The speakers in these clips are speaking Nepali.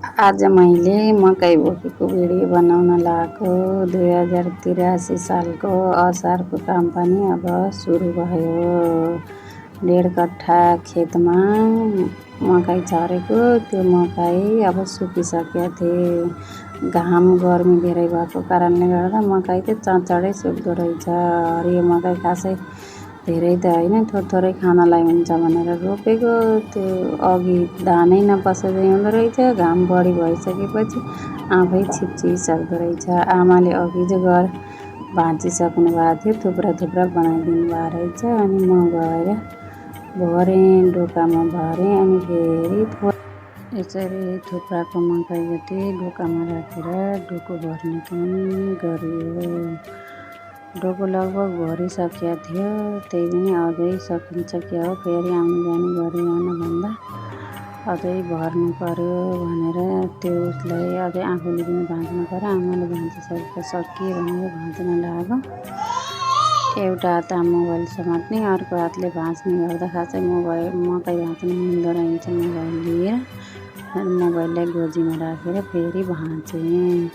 आज मैले मकै बोकेको भिडियो बनाउन लागेको 2083 सालको असारको काम पनि अब सुरु भयो। 1.5 कट्ठा खेतमा मकै छरेको, त्यो मकै अब सुकिसकेको थिए। घाम गर्मी धेरै भएको कारणले गर्दा मकै त चँचडै सुक्दो रहेछ। हरियो मकै खासै धेरै त होइन, थोरै खानलाई हुन्छ भनेर रोपेको। त्यो अघि धानै नपसेदै हुँदो रहेछ। घाम बढी भइसकेपछि आफै छिप्चिसक्दो रहेछ। आमाले अघि चाहिँ घर भाँचिसक्नु भएको थियो, थुप्रा बनाइदिनु भएको रहेछ। अनि म गएर भरेँ, डोकामा भरेँ। अनि फेरि यसरी थुप्राको मकै जति डोकामा राखेर डोको भर्ने काम गरियो। डोको लगभग भरिसकेको थियो, त्यही पनि अझै सकिन्छ क्या हो, फेरि आउनु जानु गरिरहन भन्दा अझै भर्नु पर्यो भनेर त्यो उसलाई अझै आफूले पनि भाँच्नु पर्यो। आमाले भाँचिसकेको सकिए भनेर भाँच्न लाग्यो। एउटा हात मोबाइल समात्ने, अर्को हातले भाँच्ने गर्दा खासै मकै भाँच्न मिल्दो रहेछ। मोबाइल लिएर मोबाइललाई गोजीमा राखेर फेरि भाँचेँ।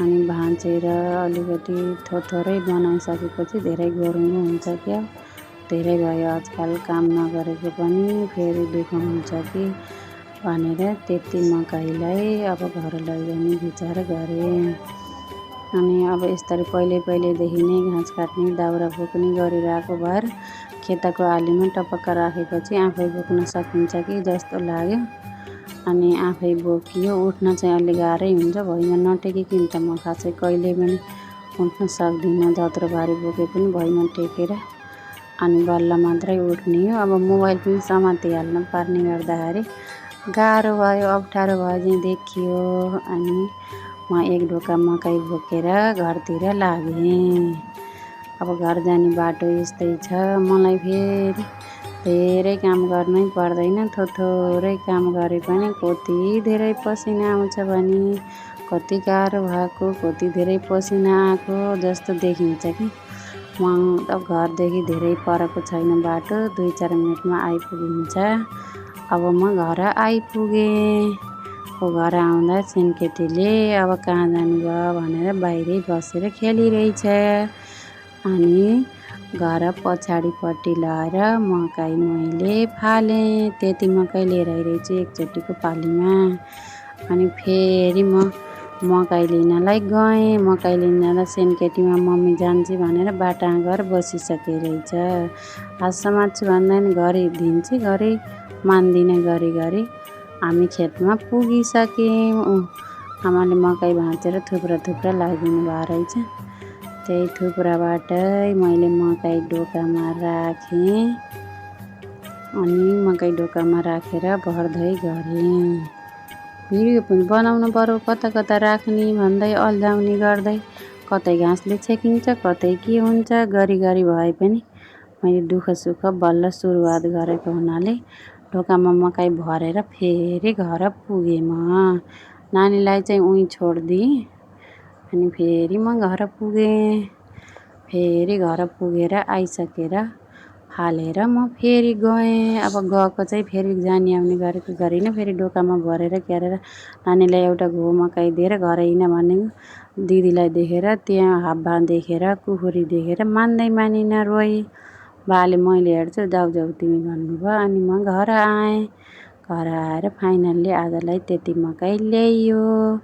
अनि भाँचेर अलिकति थोरै बनाइसकेपछि धेरै गह्रौँ हुन्छ क्या, धेरै भयो आजकल काम नगरेको पनि फेरि दुःख हुन्छ कि भनेर त्यति मकैलाई अब घर लैजाने विचार गरेँ। अनि अब यसरी पहिलेदेखि नै घाँस काट्ने, दाउरा बोक्ने गरिरहेको भएर खेतको आलीमा टपक्क राखेपछि आफै बोक्न सकिन्छ कि जस्तो लाग्यो। अनि आफै बोकियो। उठ्न चाहिँ अलि गाह्रै हुन्छ, भुइँमा नटेकिकन त म खासै कहिले पनि उठ्न सक्दिनँ। जत्रो भारी बोके पनि भुइँमा टेकेर अनि बल्ल मात्रै उठ्ने हो। अब मोबाइल पनि समातिहाल्नु पर्ने गर्दाखेरि गाह्रो भयो, अप्ठ्यारो भयो चाहिँ देखियो। अनि म एक ढोका मकै बोकेर घरतिर लागेँ। अब घर जाने बाटो यस्तै छ। मलाई फेरि धेरै काम गर्नै पर्दैन, थोरै काम गरे पनि कति धेरै पसिना आउँछ भने कति गाह्रो भएको, कति धेरै पसिना आएको जस्तो देखिन्छ कि। म त घरदेखि धेरै परको छैन बाटो, 2-4 मिनटमा आइपुगिन्छ। अब म घर आइपुगेँ। घर आउँदा सेनकेटीले अब कहाँ जानु भयो भनेर बाहिरै बसेर खेलिरहेछ। अनि घर पछाडिपट्टि लगाएर मकै मैले फालेँ। त्यति मकै लिएर आइरहेछु एकचोटिको पालीमा। अनि फेरि म मकै लिनलाई गएँ। मकै लिन जाँदा सेनकेटीमा मम्मी जान्छु भनेर बाटाँगर बसिसके रहेछ। हात समात्छु भन्दा नि घरि दिन्छु, घरि मान्दिनँ। घरि हामी खेतमा पुगिसक्यौँ। आमाले मकै भाँचेर थुप्रा लगाइदिनु भएको रहेछ। त्यही थुप्राबाटै मैले मकै डोकामा राखेँ। अनि मकै डोकामा राखेर भर्दै गरेँ। भिडियो पनि बनाउनु पर्यो, कता राख्ने भन्दै अल्झाउने गर्दै, कतै घाँसले छेकिन्छ, कतै के हुन्छ। गरी भए पनि मैले दुःख सुख बल्ल सुरुवात गरेको हुनाले ढोकामा मकै भरेर फेरि घर पुगेँ। म नानीलाई चाहिँ उहीँ छोडिदिएँ। अनि फेरि म घर पुगेँ। फेरि घर पुगेर आइसकेर हालेर म फेरि गएँ। अब गएको चाहिँ फेरि जाने आउने गरेको गरिनँ, फेरि डोकामा भरेर क्यारेर नानीलाई एउटा घो मकै दिएर घर हिँड भनेको। दिदीलाई देखेर, त्यहाँ हाब्बा देखेर, कुखुरी देखेर मानिनँ, रोएँ। बाले मैले हेर्छु, जाऊ तिमी भन्नुभयो। अनि म घर आएँ। घर आएर फाइनल्ली आजलाई त्यति मकै ल्याइयो।